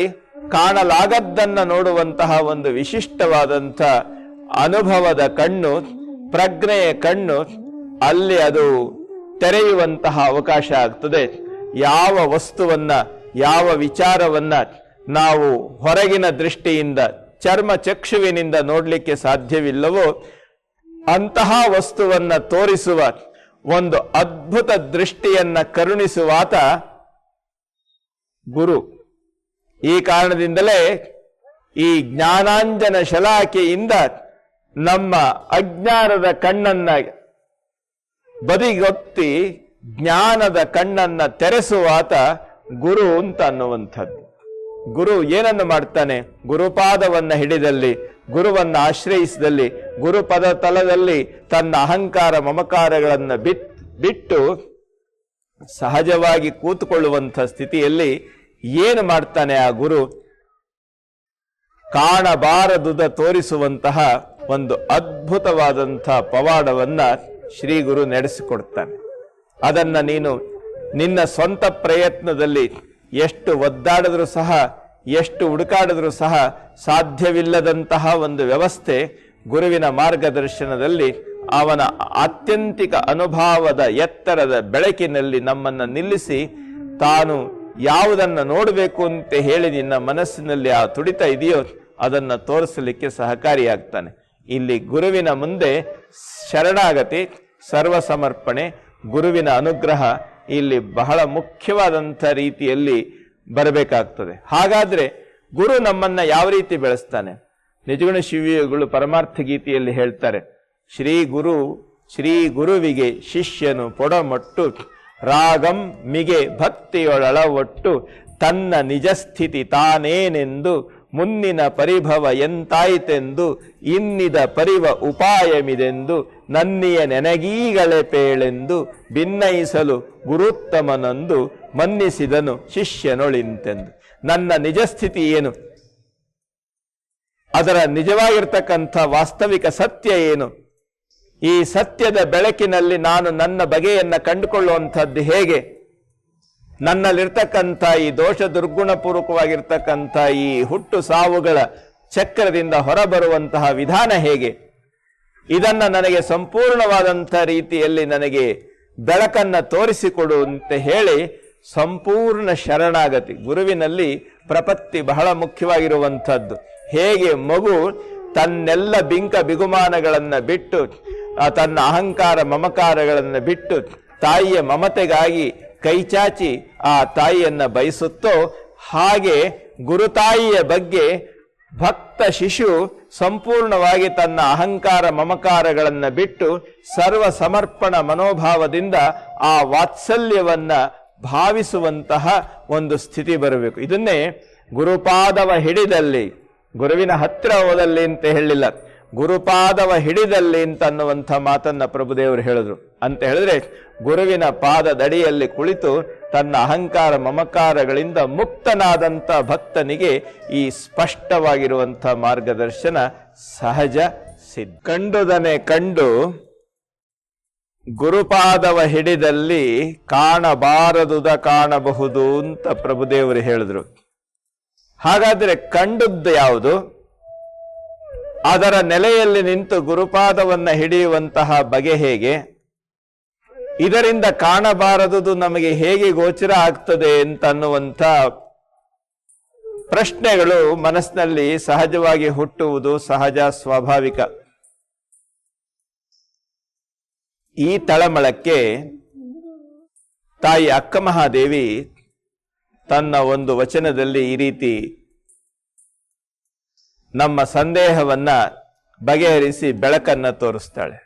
ಕಾಣಲಾಗದ್ದನ್ನ ನೋಡುವಂತಹ ಒಂದು ವಿಶಿಷ್ಟವಾದಂಥ ಅನುಭವದ ಕಣ್ಣು, ಪ್ರಜ್ಞೆಯ ಕಣ್ಣು, ಅಲ್ಲಿ ಅದು ತೆರೆಯುವಂತಹ ಅವಕಾಶ ಆಗ್ತದೆ. ಯಾವ ವಸ್ತುವನ್ನ, ಯಾವ ವಿಚಾರವನ್ನ ನಾವು ಹೊರಗಿನ ದೃಷ್ಟಿಯಿಂದ, ಚರ್ಮ ಚಕ್ಷುವಿನಿಂದ ನೋಡ್ಲಿಕ್ಕೆ ಸಾಧ್ಯವಿಲ್ಲವೋ ಅಂತಹ ವಸ್ತುವನ್ನ ತೋರಿಸುವ ಒಂದು ಅದ್ಭುತ ದೃಷ್ಟಿಯನ್ನ ಕರುಣಿಸುವಾತ ಗುರು. ಈ ಕಾರಣದಿಂದಲೇ ಈ ಜ್ಞಾನಾಂಜನ ಶಲಾಕೆಯಿಂದ ನಮ್ಮ ಅಜ್ಞಾನದ ಕಣ್ಣನ್ನ ಬದಿಗೊತ್ತಿ ಜ್ಞಾನದ ಕಣ್ಣನ್ನ ತೆರೆಸುವಾತ ಗುರು ಅಂತ ಅನ್ನುವಂಥದ್ದು. ಗುರು ಏನನ್ನು ಮಾಡ್ತಾನೆ? ಗುರುಪಾದವನ್ನ ಹಿಡಿದಲ್ಲಿ, ಗುರುವನ್ನ ಆಶ್ರಯಿಸಿದಲ್ಲಿ, ಗುರುಪದ ತಲದಲ್ಲಿ ತನ್ನ ಅಹಂಕಾರ ಮಮಕಾರಗಳನ್ನ ಬಿಟ್ಟು ಸಹಜವಾಗಿ ಕೂತುಕೊಳ್ಳುವಂಥ ಸ್ಥಿತಿಯಲ್ಲಿ ಏನು ಮಾಡ್ತಾನೆ ಆ ಗುರು? ಕಾಣಬಾರದುದ ತೋರಿಸುವಂತಹ ಒಂದು ಅದ್ಭುತವಾದಂಥ ಪವಾಡವನ್ನ ಶ್ರೀ ಗುರು ನಡೆಸಿಕೊಡ್ತಾನೆ. ಅದನ್ನ ನೀನು ನಿನ್ನ ಸ್ವಂತ ಪ್ರಯತ್ನದಲ್ಲಿ ಎಷ್ಟು ಒದ್ದಾಡಿದ್ರೂ ಸಹ, ಎಷ್ಟು ಹುಡುಕಾಡಿದ್ರೂ ಸಹ ಸಾಧ್ಯವಿಲ್ಲದಂತಹ ಒಂದು ವ್ಯವಸ್ಥೆ ಗುರುವಿನ ಮಾರ್ಗದರ್ಶನದಲ್ಲಿ ಅವನ ಆತ್ಯಂತಿಕ ಅನುಭವದ ಎತ್ತರದ ಬೆಳಕಿನಲ್ಲಿ ನಮ್ಮನ್ನ ನಿಲ್ಲಿಸಿ ತಾನು ಯಾವುದನ್ನ ನೋಡಬೇಕು ಅಂತ ಹೇಳಿ ನಿನ್ನ ಮನಸ್ಸಿನಲ್ಲಿ ಆ ತುಡಿತ ಇದೆಯೋ ಅದನ್ನ ತೋರಿಸಲಿಕ್ಕೆ ಸಹಕಾರಿಯಾಗ್ತಾನೆ. ಇಲ್ಲಿ ಗುರುವಿನ ಮುಂದೆ ಶರಣಾಗತಿ, ಸರ್ವಸಮರ್ಪಣೆ, ಗುರುವಿನ ಅನುಗ್ರಹ ಇಲ್ಲಿ ಬಹಳ ಮುಖ್ಯವಾದಂಥ ರೀತಿಯಲ್ಲಿ ಬರಬೇಕಾಗ್ತದೆ. ಹಾಗಾದ್ರೆ ಗುರು ನಮ್ಮನ್ನ ಯಾವ ರೀತಿ ಬೆಳೆಸ್ತಾನೆ? ನಿಜಗುಣ ಶಿವಿಗಳು ಪರಮಾರ್ಥ ಗೀತೆಯಲ್ಲಿ ಹೇಳ್ತಾರೆ, ಶ್ರೀ ಗುರುವಿಗೆ ಶಿಷ್ಯನು ಪೊಡಮೊಟ್ಟು ರಾಗಂ ಮಿಗೆ ಭಕ್ತಿಯೊಳಳವೊಟ್ಟು ತನ್ನ ನಿಜಸ್ಥಿತಿ ತಾನೇನೆಂದು ಮುನ್ನಿನ ಪರಿಭವ ಎಂತಾಯ್ತೆಂದು ಇನ್ನಿದ ಪರಿವ ಉಪಾಯಮಿದೆಂದು ನನ್ನಿಯ ನೆನಗೀಗಳೆ ಪೇಳೆಂದು ಭಿನ್ನಯಿಸಲು ಗುರುತ್ತಮನಂದು ಮನ್ನಿಸಿದನು ಶಿಷ್ಯನೊಳಿಂತೆಂದು. ನನ್ನ ನಿಜಸ್ಥಿತಿ ಏನು? ಅದರ ನಿಜವಾಗಿರ್ತಕ್ಕಂಥ ವಾಸ್ತವಿಕ ಸತ್ಯ ಏನು? ಈ ಸತ್ಯದ ಬೆಳಕಿನಲ್ಲಿ ನಾನು ನನ್ನ ಬಗೆಯನ್ನ ಕಂಡುಕೊಳ್ಳುವಂಥದ್ದು ಹೇಗೆ? ನನ್ನಲ್ಲಿರ್ತಕ್ಕಂಥ ಈ ದೋಷ ದುರ್ಗುಣಪೂರ್ವಕವಾಗಿರ್ತಕ್ಕಂಥ ಈ ಹುಟ್ಟು ಸಾವುಗಳ ಚಕ್ರದಿಂದ ಹೊರಬರುವಂತಹ ವಿಧಾನ ಹೇಗೆ? ಇದನ್ನ ನನಗೆ ಸಂಪೂರ್ಣವಾದಂಥ ರೀತಿಯಲ್ಲಿ ನನಗೆ ಬೆಳಕನ್ನ ತೋರಿಸಿಕೊಡು ಅಂತ ಹೇಳಿ ಸಂಪೂರ್ಣ ಶರಣಾಗತಿ. ಗುರುವಿನಲ್ಲಿ ಪ್ರಪತ್ತಿ ಬಹಳ ಮುಖ್ಯವಾಗಿರುವಂಥದ್ದು. ಹೇಗೆ ಮಗು ತನ್ನೆಲ್ಲ ಬಿಂಕ ಬಿಗುಮಾನಗಳನ್ನ ಬಿಟ್ಟು, ತನ್ನ ಅಹಂಕಾರ ಮಮಕಾರಗಳನ್ನ ಬಿಟ್ಟು ತಾಯಿಯ ಮಮತೆಗಾಗಿ ಕೈಚಾಚಿ ಆ ತಾಯಿಯನ್ನ ಬಯಸುತ್ತೋ, ಹಾಗೆ ಗುರುತಾಯಿಯ ಬಗ್ಗೆ ಭಕ್ತ ಶಿಶು ಸಂಪೂರ್ಣವಾಗಿ ತನ್ನ ಅಹಂಕಾರ ಮಮಕಾರಗಳನ್ನ ಬಿಟ್ಟು ಸರ್ವ ಸಮರ್ಪಣ ಮನೋಭಾವದಿಂದ ಆ ವಾತ್ಸಲ್ಯವನ್ನ ಭಾವಿಸುವಂತಹ ಒಂದು ಸ್ಥಿತಿ ಬರಬೇಕು. ಇದನ್ನೇ ಗುರುಪಾದವ ಹಿಡಿದಲ್ಲಿ, ಗುರುವಿನ ಹತ್ತಿರ ಹೋದಲ್ಲಿ ಅಂತ ಹೇಳಿಲ್ಲ, ಗುರುಪಾದವ ಹಿಡಿದಲ್ಲಿ ಅಂತ ಅನ್ನುವಂಥ ಮಾತನ್ನ ಪ್ರಭುದೇವರು ಹೇಳಿದ್ರು. ಅಂತ ಹೇಳಿದ್ರೆ ಗುರುವಿನ ಪಾದದಡಿಯಲ್ಲಿ ಕುಳಿತು ತನ್ನ ಅಹಂಕಾರ ಮಮಕಾರಗಳಿಂದ ಮುಕ್ತನಾದಂಥ ಭಕ್ತನಿಗೆ ಈ ಸ್ಪಷ್ಟವಾಗಿರುವಂಥ ಮಾರ್ಗದರ್ಶನ ಸಹಜ ಸಿದ್ಧ. ಕಂಡುದನೆ ಕಂಡು ಗುರುಪಾದವ ಹಿಡಿದಲ್ಲಿ ಕಾಣಬಾರದುದ ಕಾಣಬಹುದು ಅಂತ ಪ್ರಭುದೇವರು ಹೇಳಿದ್ರು. ಹಾಗಾದ್ರೆ ಕಂಡದ್ದು ಯಾವುದು? ಅದರ ನೆಲೆಯಲ್ಲಿ ನಿಂತು ಗುರುಪಾದವನ್ನ ಹಿಡಿಯುವಂತಹ ಬಗೆ ಹೇಗೆ? ಇದರಿಂದ ಕಾಣಬಾರದುದು ನಮಗೆ ಹೇಗೆ ಗೋಚರ ಆಗ್ತದೆ ಅಂತ ಅನ್ನುವಂಥ ಪ್ರಶ್ನೆಗಳು ಮನಸ್ಸಿನಲ್ಲಿ ಸಹಜವಾಗಿ ಹುಟ್ಟುವುದು ಸಹಜ, ಸ್ವಾಭಾವಿಕ. ಈ ತಳಮಳಕ್ಕೆ ತಾಯಿ ಅಕ್ಕಮಹಾದೇವಿ ತನ್ನ ಒಂದು ವಚನದಲ್ಲಿ ಈ ರೀತಿ ನಮ್ಮ ಸಂದೇಹವನ್ನ ಬಗೆಹರಿಸಿ ಬೆಳಕನ್ನ ತೋರಿಸ್ತಾಳೆ.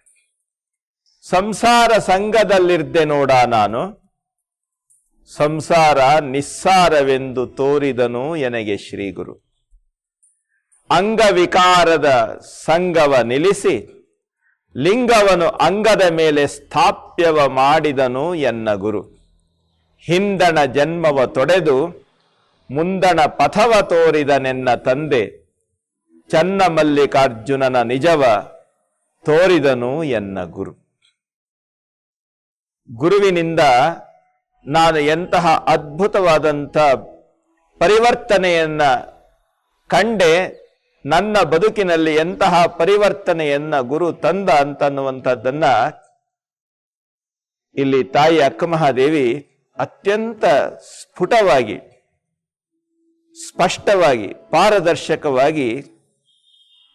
ಸಂಸಾರ ಸಂಘದಲ್ಲಿರ್ದೆ ನೋಡ ನಾನು, ಸಂಸಾರ ನಿಸ್ಸಾರವೆಂದು ತೋರಿದನು ಎನಗೆ ಶ್ರೀಗುರು. ಅಂಗವಿಕಾರದ ಸಂಗವ ನಿಲ್ಲಿಸಿ ಲಿಂಗವನು ಅಂಗದ ಮೇಲೆ ಸ್ಥಾಪ್ಯವ ಮಾಡಿದನು ಎನ್ನ ಗುರು. ಹಿಂದಣ ಜನ್ಮವ ತೊಡೆದು ಮುಂದಣ ಪಥವ ತೋರಿದನೆನ್ನ ತಂದೆ, ಚನ್ನ ಮಲ್ಲಿಕಾರ್ಜುನನ ನಿಜವ ತೋರಿದನು ಎನ್ನ ಗುರು. ಗುರುವಿನಿಂದ ನಾನು ಎಂತಹ ಅದ್ಭುತವಾದಂಥ ಪರಿವರ್ತನೆಯನ್ನ ಕಂಡೆ, ನನ್ನ ಬದುಕಿನಲ್ಲಿ ಎಂತಹ ಪರಿವರ್ತನೆಯನ್ನ ಗುರು ತಂದ ಅಂತನ್ನುವಂಥದ್ದನ್ನ ಇಲ್ಲಿ ತಾಯಿ ಅಕ್ಕಮಹಾದೇವಿ ಅತ್ಯಂತ ಸ್ಫುಟವಾಗಿ, ಸ್ಪಷ್ಟವಾಗಿ, ಪಾರದರ್ಶಕವಾಗಿ,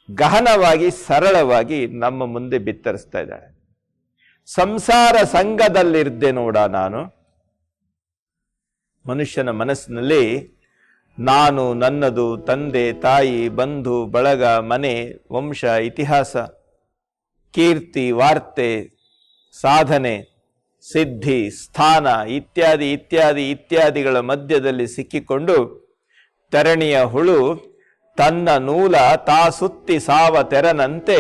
ಗಹನವಾಗಿ, ಸರಳವಾಗಿ ನಮ್ಮ ಮುಂದೆ ಬಿತ್ತರಿಸ್ತಾ ಇದ್ದಾಳೆ. ಸಂಸಾರ ಸಂಘದಲ್ಲಿರ್ದೆ ನೋಡ ನಾನು. ಮನುಷ್ಯನ ಮನಸ್ಸಿನಲ್ಲಿ ನಾನು, ನನ್ನದು, ತಂದೆ ತಾಯಿ, ಬಂಧು ಬಳಗ, ಮನೆ, ವಂಶ, ಇತಿಹಾಸ, ಕೀರ್ತಿ, ವಾರ್ತೆ, ಸಾಧನೆ, ಸಿದ್ಧಿ, ಸ್ಥಾನ ಇತ್ಯಾದಿ ಇತ್ಯಾದಿ ಇತ್ಯಾದಿಗಳ ಮಧ್ಯದಲ್ಲಿ ಸಿಕ್ಕಿಕೊಂಡು ತರಣಿಯ ಹುಳು ತನ್ನ ನೂಲ ತಾ ಸುತ್ತಿ ಸಾವ ತೆರನಂತೆ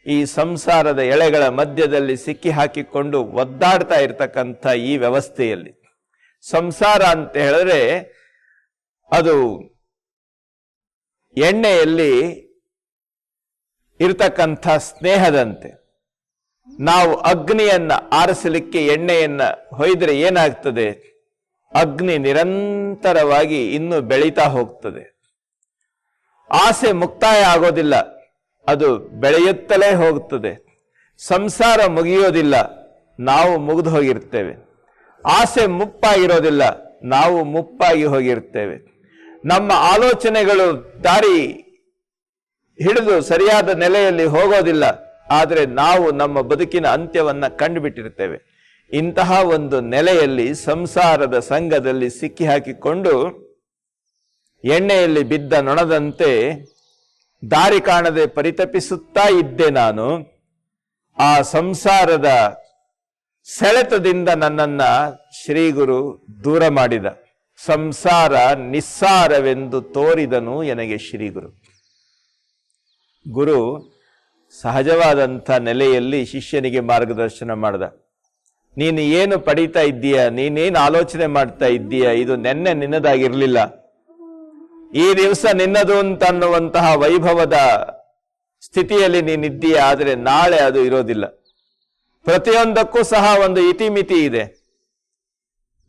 ಈ ಸಂಸಾರದ ಎಳೆಗಳ ಮಧ್ಯದಲ್ಲಿ ಸಿಕ್ಕಿ ಹಾಕಿಕೊಂಡು ಒದ್ದಾಡ್ತಾ ಇರ್ತಕ್ಕಂಥ ಈ ವ್ಯವಸ್ಥೆಯಲ್ಲಿ, ಸಂಸಾರ ಅಂತ ಹೇಳಿದ್ರೆ ಅದು ಎಣ್ಣೆಯಲ್ಲಿ ಇರ್ತಕ್ಕಂಥ ಸ್ನೇಹದಂತೆ. ನಾವು ಅಗ್ನಿಯನ್ನ ಆರಿಸಲಿಕ್ಕೆ ಎಣ್ಣೆಯನ್ನ ಹೊಯ್ದ್ರೆ ಏನಾಗ್ತದೆ? ಅಗ್ನಿ ನಿರಂತರವಾಗಿ ಇನ್ನೂ ಬೆಳೀತಾ ಹೋಗ್ತದೆ. ಆಸೆ ಮುಕ್ತಾಯ ಆಗೋದಿಲ್ಲ, ಅದು ಬೆಳೆಯುತ್ತಲೇ ಹೋಗುತ್ತದೆ. ಸಂಸಾರ ಮುಗಿಯೋದಿಲ್ಲ, ನಾವು ಮುಗಿದು ಹೋಗಿರ್ತೇವೆ. ಆಸೆ ಮುಪ್ಪಾಗಿರೋದಿಲ್ಲ, ನಾವು ಮುಪ್ಪಾಗಿ ಹೋಗಿರ್ತೇವೆ. ನಮ್ಮ ಆಲೋಚನೆಗಳು ದಾರಿ ಹಿಡಿದು ಸರಿಯಾದ ನೆಲೆಯಲ್ಲಿ ಹೋಗೋದಿಲ್ಲ, ಆದರೆ ನಾವು ನಮ್ಮ ಬದುಕಿನ ಅಂತ್ಯವನ್ನ ಕಂಡುಬಿಟ್ಟಿರ್ತೇವೆ. ಇಂತಹ ಒಂದು ನೆಲೆಯಲ್ಲಿ ಸಂಸಾರದ ಸಂಘದಲ್ಲಿ ಸಿಕ್ಕಿ ಹಾಕಿಕೊಂಡು ಎಣ್ಣೆಯಲ್ಲಿ ಬಿದ್ದ ನೊಣದಂತೆ ದಾರಿ ಕಾಣದೆ ಪರಿತಪಿಸುತ್ತಾ ಇದ್ದೆ ನಾನು. ಆ ಸಂಸಾರದ ಸೆಳೆತದಿಂದ ನನ್ನನ್ನ ಶ್ರೀಗುರು ದೂರ ಮಾಡಿದ. ಸಂಸಾರ ನಿಸ್ಸಾರವೆಂದು ತೋರಿದನು ಎನಗೆ ಶ್ರೀಗುರು. ಗುರು ಸಹಜವಾದಂಥ ನೆಲೆಯಲ್ಲಿ ಶಿಷ್ಯನಿಗೆ ಮಾರ್ಗದರ್ಶನ ಮಾಡಿದ. ನೀನು ಏನು ಪಡೀತಾ ಇದ್ದೀಯ, ನೀನೇನು ಆಲೋಚನೆ ಮಾಡ್ತಾ ಇದ್ದೀಯ, ಇದು ನೆನ್ನೆ ನಿನ್ನದಾಗಿರ್ಲಿಲ್ಲ. ಈ ದಿವಸ ನಿನ್ನದು ಅಂತ ಅನ್ನುವಂತಹ ವೈಭವದ ಸ್ಥಿತಿಯಲ್ಲಿ ನೀನಿದ್ದೀಯ, ಆದರೆ ನಾಳೆ ಅದು ಇರೋದಿಲ್ಲ. ಪ್ರತಿಯೊಂದಕ್ಕೂ ಸಹ ಒಂದು ಇತಿಮಿತಿ ಇದೆ.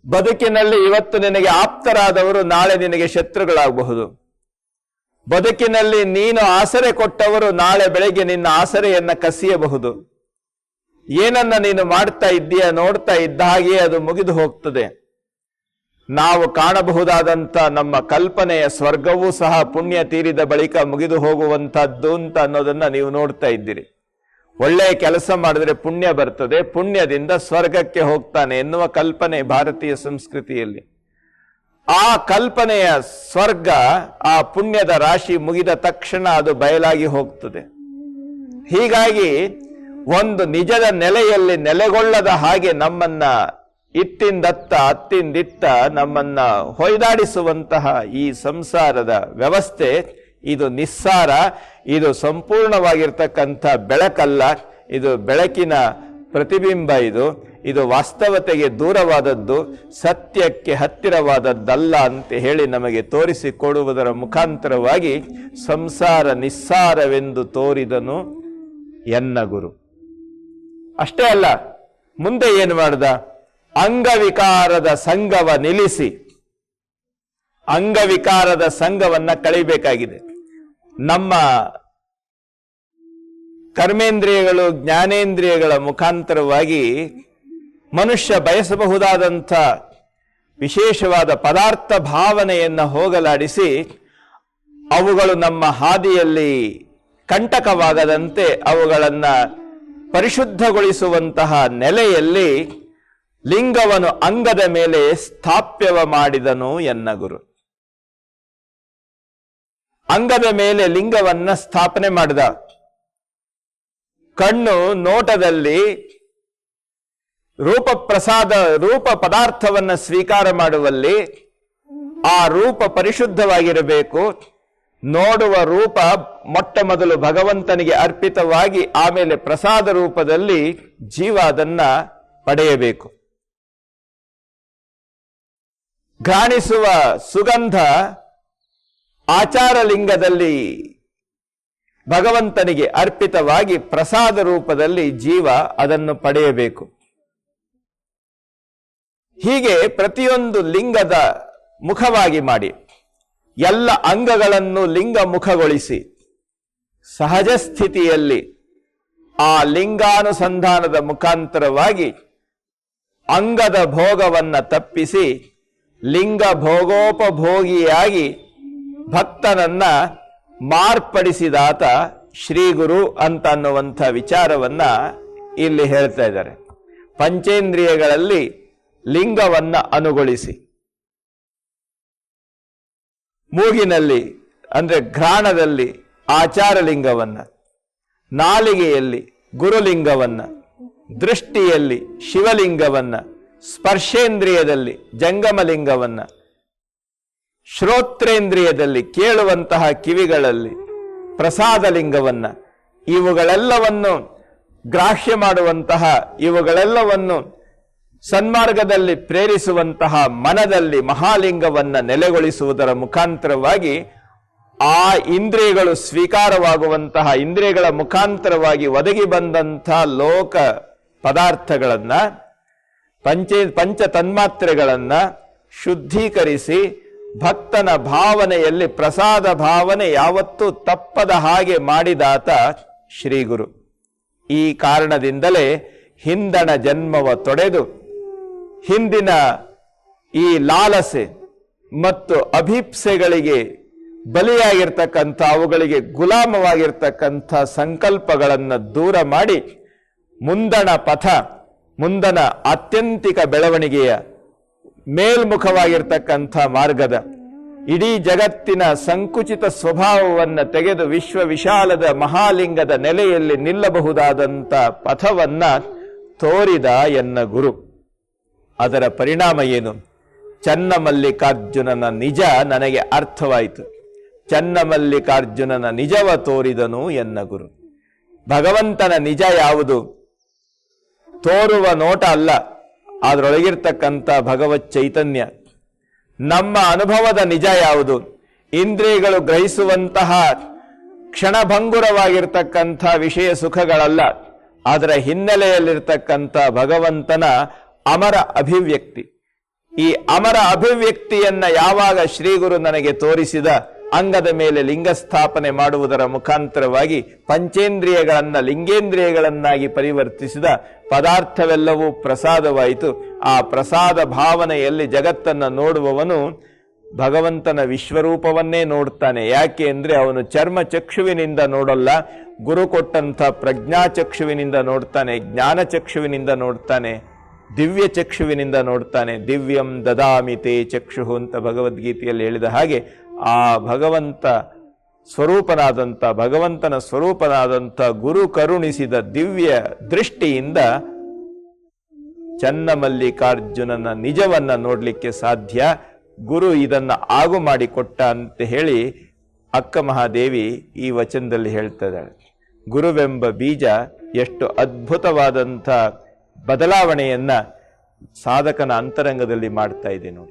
ಬದುಕಿನಲ್ಲಿ ಇವತ್ತು ನಿನಗೆ ಆಪ್ತರಾದವರು ನಾಳೆ ನಿನಗೆ ಶತ್ರುಗಳಾಗಬಹುದು. ಬದುಕಿನಲ್ಲಿ ನೀನು ಆಸರೆ ಕೊಟ್ಟವರು ನಾಳೆ ಬೆಳಗ್ಗೆ ನಿನ್ನ ಆಸರೆಯನ್ನ ಕಸಿಯಬಹುದು. ಏನನ್ನ ನೀನು ಮಾಡ್ತಾ ಇದ್ದೀಯ, ನೋಡ್ತಾ ಇದ್ದ ಹಾಗೆಯೇ ಅದು ಮುಗಿದು ಹೋಗ್ತದೆ. ನಾವು ಕಾಣಬಹುದಾದಂಥ ನಮ್ಮ ಕಲ್ಪನೆಯ ಸ್ವರ್ಗವೂ ಸಹ ಪುಣ್ಯ ತೀರಿದ ಬಳಿಕ ಮುಗಿದು ಹೋಗುವಂತಹದ್ದು ಅಂತ ಅನ್ನೋದನ್ನ ನೀವು ನೋಡ್ತಾ ಇದ್ದೀರಿ. ಒಳ್ಳೆಯ ಕೆಲಸ ಮಾಡಿದ್ರೆ ಪುಣ್ಯ ಬರ್ತದೆ, ಪುಣ್ಯದಿಂದ ಸ್ವರ್ಗಕ್ಕೆ ಹೋಗ್ತಾನೆ ಎನ್ನುವ ಕಲ್ಪನೆ ಭಾರತೀಯ ಸಂಸ್ಕೃತಿಯಲ್ಲಿ. ಆ ಕಲ್ಪನೆಯ ಸ್ವರ್ಗ, ಆ ಪುಣ್ಯದ ರಾಶಿ ಮುಗಿದ ತಕ್ಷಣ ಅದು ಬಯಲಾಗಿ ಹೋಗ್ತದೆ. ಹೀಗಾಗಿ ಒಂದು ನಿಜದ ನೆಲೆಯಲ್ಲಿ ನೆಲೆಗೊಳ್ಳದ ಹಾಗೆ ನಮ್ಮನ್ನ ಇತ್ತಿಂದತ್ತ ಅತ್ತಿಂದಿತ್ತ ನಮ್ಮನ್ನ ಹೊಯ್ದಾಡಿಸುವಂತಹ ಈ ಸಂಸಾರದ ವ್ಯವಸ್ಥೆ ಇದು ನಿಸ್ಸಾರ, ಇದು ಸಂಪೂರ್ಣವಾಗಿರ್ತಕ್ಕಂಥ ಬೆಳಕಲ್ಲ, ಇದು ಬೆಳಕಿನ ಪ್ರತಿಬಿಂಬ, ಇದು ವಾಸ್ತವತೆಗೆ ದೂರವಾದದ್ದು, ಸತ್ಯಕ್ಕೆ ಹತ್ತಿರವಾದದ್ದಲ್ಲ ಅಂತ ಹೇಳಿ ನಮಗೆ ತೋರಿಸಿಕೊಡುವುದರ ಮುಖಾಂತರವಾಗಿ ಸಂಸಾರ ನಿಸ್ಸಾರವೆಂದು ತೋರಿದನು ಎನ್ನ ಗುರು. ಅಷ್ಟೇ ಅಲ್ಲ, ಮುಂದೆ ಏನು ಮಾಡ್ದ? ಅಂಗವಿಕಾರದ ಸಂಘವ ನಿಲ್ಲಿಸಿ, ಅಂಗವಿಕಾರದ ಸಂಘವನ್ನ ಕಳಿಬೇಕಾಗಿದೆ. ನಮ್ಮ ಕರ್ಮೇಂದ್ರಿಯಗಳು ಜ್ಞಾನೇಂದ್ರಿಯಗಳ ಮುಖಾಂತರವಾಗಿ ಮನುಷ್ಯ ಬಯಸಬಹುದಾದಂಥ ವಿಶೇಷವಾದ ಪದಾರ್ಥ ಭಾವನೆಯನ್ನು ಹೋಗಲಾಡಿಸಿ ಅವುಗಳು ನಮ್ಮ ಹಾದಿಯಲ್ಲಿ ಕಂಟಕವಾಗದಂತೆ ಅವುಗಳನ್ನ ಪರಿಶುದ್ಧಗೊಳಿಸುವಂತಹ ನೆಲೆಯಲ್ಲಿ ಲಿಂಗವನ್ನು ಅಂಗದ ಮೇಲೆ ಸ್ಥಾಪ್ಯವ ಮಾಡಿದನು ಎನ್ನ ಗುರು. ಅಂಗದ ಮೇಲೆ ಲಿಂಗವನ್ನ ಸ್ಥಾಪನೆ ಮಾಡಿದ. ಕಣ್ಣು ನೋಟದಲ್ಲಿ ರೂಪ ಪದಾರ್ಥವನ್ನ ಸ್ವೀಕಾರ ಮಾಡುವಲ್ಲಿ ಆ ರೂಪ ಪರಿಶುದ್ಧವಾಗಿರಬೇಕು. ನೋಡುವ ರೂಪ ಮೊಟ್ಟ ಮೊದಲು ಭಗವಂತನಿಗೆ ಅರ್ಪಿತವಾಗಿ ಆಮೇಲೆ ಪ್ರಸಾದ ರೂಪದಲ್ಲಿ ಜೀವ ಅದನ್ನ ಪಡೆಯಬೇಕು. ಘ್ರಾಣಿಸುವ ಸುಗಂಧ ಆಚಾರ ಲಿಂಗದಲ್ಲಿ ಭಗವಂತನಿಗೆ ಅರ್ಪಿತವಾಗಿ ಪ್ರಸಾದ ರೂಪದಲ್ಲಿ ಜೀವ ಅದನ್ನು ಪಡೆಯಬೇಕು. ಹೀಗೆ ಪ್ರತಿಯೊಂದು ಲಿಂಗದ ಮುಖವಾಗಿ ಮಾಡಿ ಎಲ್ಲ ಅಂಗಗಳನ್ನು ಲಿಂಗ ಮುಖಗೊಳಿಸಿ ಸಹಜ ಸ್ಥಿತಿಯಲ್ಲಿ ಆ ಲಿಂಗಾನುಸಂಧಾನದ ಮುಖಾಂತರವಾಗಿ ಅಂಗದ ಭೋಗವನ್ನ ತಪ್ಪಿಸಿ ಲಿಂಗ ಭೋಗೋಪಭೋಗಿಯಾಗಿ ಭಕ್ತನನ್ನ ಮಾರ್ಪಡಿಸಿದಾತ ಶ್ರೀಗುರು ಅಂತ ಅನ್ನುವಂಥ ವಿಚಾರವನ್ನ ಇಲ್ಲಿ ಹೇಳ್ತಾ ಇದ್ದಾರೆ. ಪಂಚೇಂದ್ರಿಯಗಳಲ್ಲಿ ಲಿಂಗವನ್ನ ಅನುಗೊಳಿಸಿ, ಮೂಗಿನಲ್ಲಿ ಅಂದ್ರೆ ಘ್ರಾಣದಲ್ಲಿ ಆಚಾರ ಲಿಂಗವನ್ನ, ನಾಲಿಗೆಯಲ್ಲಿ ಗುರುಲಿಂಗವನ್ನ, ದೃಷ್ಟಿಯಲ್ಲಿ ಶಿವಲಿಂಗವನ್ನ, ಸ್ಪರ್ಶೇಂದ್ರಿಯದಲ್ಲಿ ಜಂಗಮಲಿಂಗವನ್ನ, ಶ್ರೋತ್ರೇಂದ್ರಿಯದಲ್ಲಿ ಕೇಳುವಂತಹ ಕಿವಿಗಳಲ್ಲಿ ಪ್ರಸಾದ ಲಿಂಗವನ್ನ, ಇವುಗಳೆಲ್ಲವನ್ನು ಗ್ರಾಹ್ಯ ಮಾಡುವಂತಹ, ಇವುಗಳೆಲ್ಲವನ್ನು ಸನ್ಮಾರ್ಗದಲ್ಲಿ ಪ್ರೇರಿಸುವಂತಹ ಮನದಲ್ಲಿ ಮಹಾಲಿಂಗವನ್ನ ನೆಲೆಗೊಳಿಸುವುದರ ಮುಖಾಂತರವಾಗಿ ಆ ಇಂದ್ರಿಯಗಳು ಸ್ವೀಕಾರವಾಗುವಂತಹ ಇಂದ್ರಿಯಗಳ ಮುಖಾಂತರವಾಗಿ ಒದಗಿ ಬಂದಂತಹ ಲೋಕ ಪದಾರ್ಥಗಳನ್ನ ಪಂಚ ತನ್ಮಾತ್ರೆಗಳನ್ನ ಶುದ್ಧೀಕರಿಸಿ ಭಕ್ತನ ಭಾವನೆಯಲ್ಲಿ ಪ್ರಸಾದ ಭಾವನೆ ಯಾವತ್ತೂ ತಪ್ಪದ ಹಾಗೆ ಮಾಡಿದಾತ ಶ್ರೀಗುರು. ಈ ಕಾರಣದಿಂದಲೇ ಹಿಂದಣ ಜನ್ಮವ ತೊಡೆದು ಹಿಂದಿನ ಈ ಲಾಲಸೆ ಮತ್ತು ಅಭೀಪ್ಸೆಗಳಿಗೆ ಬಲಿಯಾಗಿರ್ತಕ್ಕಂಥ, ಅವುಗಳಿಗೆ ಗುಲಾಮವಾಗಿರ್ತಕ್ಕಂಥ ಸಂಕಲ್ಪಗಳನ್ನು ದೂರ ಮಾಡಿ ಮುಂದಣ ಪಥ, ಮುಂದನ ಆತ್ಯಂತಿಕ ಬೆಳವಣಿಗೆಯ ಮೇಲ್ಮುಖವಾಗಿರ್ತಕ್ಕಂಥ ಮಾರ್ಗದ ಇಡೀ ಜಗತ್ತಿನ ಸಂಕುಚಿತ ಸ್ವಭಾವವನ್ನು ತೆಗೆದು ವಿಶ್ವ ವಿಶಾಲದ ಮಹಾಲಿಂಗದ ನೆಲೆಯಲ್ಲಿ ನಿಲ್ಲಬಹುದಾದಂಥ ಪಥವನ್ನ ತೋರಿದ ಎನ್ನ ಗುರು. ಅದರ ಪರಿಣಾಮ ಏನು? ಚನ್ನಮಲ್ಲಿಕಾರ್ಜುನನ ನಿಜ ನನಗೆ ಅರ್ಥವಾಯಿತು. ಚನ್ನಮಲ್ಲಿಕಾರ್ಜುನನ ನಿಜವ ತೋರಿದನು ಎನ್ನ ಗುರು. ಭಗವಂತನ ನಿಜ ಯಾವುದು? ತೋರುವ ನೋಟ ಅಲ್ಲ, ಅದರೊಳಗಿರ್ತಕ್ಕಂಥ ಭಗವತ್ ಚೈತನ್ಯ. ನಮ್ಮ ಅನುಭವದ ನಿಜ ಯಾವುದು? ಇಂದ್ರಿಯಗಳು ಗ್ರಹಿಸುವಂತಹ ಕ್ಷಣಭಂಗುರವಾಗಿರ್ತಕ್ಕಂಥ ವಿಷಯ ಸುಖಗಳಲ್ಲ, ಅದರ ಹಿನ್ನೆಲೆಯಲ್ಲಿರ್ತಕ್ಕಂಥ ಭಗವಂತನ ಅಮರ ಅಭಿವ್ಯಕ್ತಿ. ಈ ಅಮರ ಅಭಿವ್ಯಕ್ತಿಯನ್ನ ಯಾವಾಗ ಶ್ರೀಗುರು ನನಗೆ ತೋರಿಸಿದ, ಅಂಗದ ಮೇಲೆ ಲಿಂಗ ಸ್ಥಾಪನೆ ಮಾಡುವುದರ ಮುಖಾಂತರವಾಗಿ ಪಂಚೇಂದ್ರಿಯಗಳನ್ನ ಲಿಂಗೇಂದ್ರಿಯಗಳನ್ನಾಗಿ ಪರಿವರ್ತಿಸಿದ ಪದಾರ್ಥವೆಲ್ಲವೂ ಪ್ರಸಾದವಾಯಿತು. ಆ ಪ್ರಸಾದ ಭಾವನೆಯಲ್ಲಿ ಜಗತ್ತನ್ನ ನೋಡುವವನು ಭಗವಂತನ ವಿಶ್ವರೂಪವನ್ನೇ ನೋಡ್ತಾನೆ. ಯಾಕೆ ಅಂದ್ರೆ ಅವನು ಚರ್ಮ ಚಕ್ಷುವಿನಿಂದ ನೋಡಲ್ಲ, ಗುರು ಕೊಟ್ಟಂಥ ಪ್ರಜ್ಞಾ ಚಕ್ಷುವಿನಿಂದ ನೋಡ್ತಾನೆ, ಜ್ಞಾನ ಚಕ್ಷುವಿನಿಂದ ನೋಡ್ತಾನೆ, ದಿವ್ಯ ಚಕ್ಷುವಿನಿಂದ ನೋಡ್ತಾನೆ. ದಿವ್ಯಂ ದದಾಮಿ ತೇ ಚಕ್ಷು ಅಂತ ಭಗವದ್ಗೀತೆಯಲ್ಲಿ ಹೇಳಿದ ಹಾಗೆ ಆ ಭಗವಂತನ ಸ್ವರೂಪನಾದಂಥ ಗುರು ಕರುಣಿಸಿದ ದಿವ್ಯ ದೃಷ್ಟಿಯಿಂದ ಚನ್ನಮಲ್ಲಿಕಾರ್ಜುನನ ನಿಜವನ್ನ ನೋಡ್ಲಿಕ್ಕೆ ಸಾಧ್ಯ. ಗುರು ಇದನ್ನ ಆಗು ಮಾಡಿಕೊಟ್ಟ ಅಂತ ಹೇಳಿ ಅಕ್ಕ ಮಹಾದೇವಿ ಈ ವಚನದಲ್ಲಿ ಹೇಳ್ತಾ ಇದ್ದಾಳೆ. ಗುರುವೆಂಬ ಬೀಜ ಎಷ್ಟು ಅದ್ಭುತವಾದಂಥ ಬದಲಾವಣೆಯನ್ನ ಸಾಧಕನ ಅಂತರಂಗದಲ್ಲಿ ಮಾಡ್ತಾ ಇದೆ ನೋಡಿ.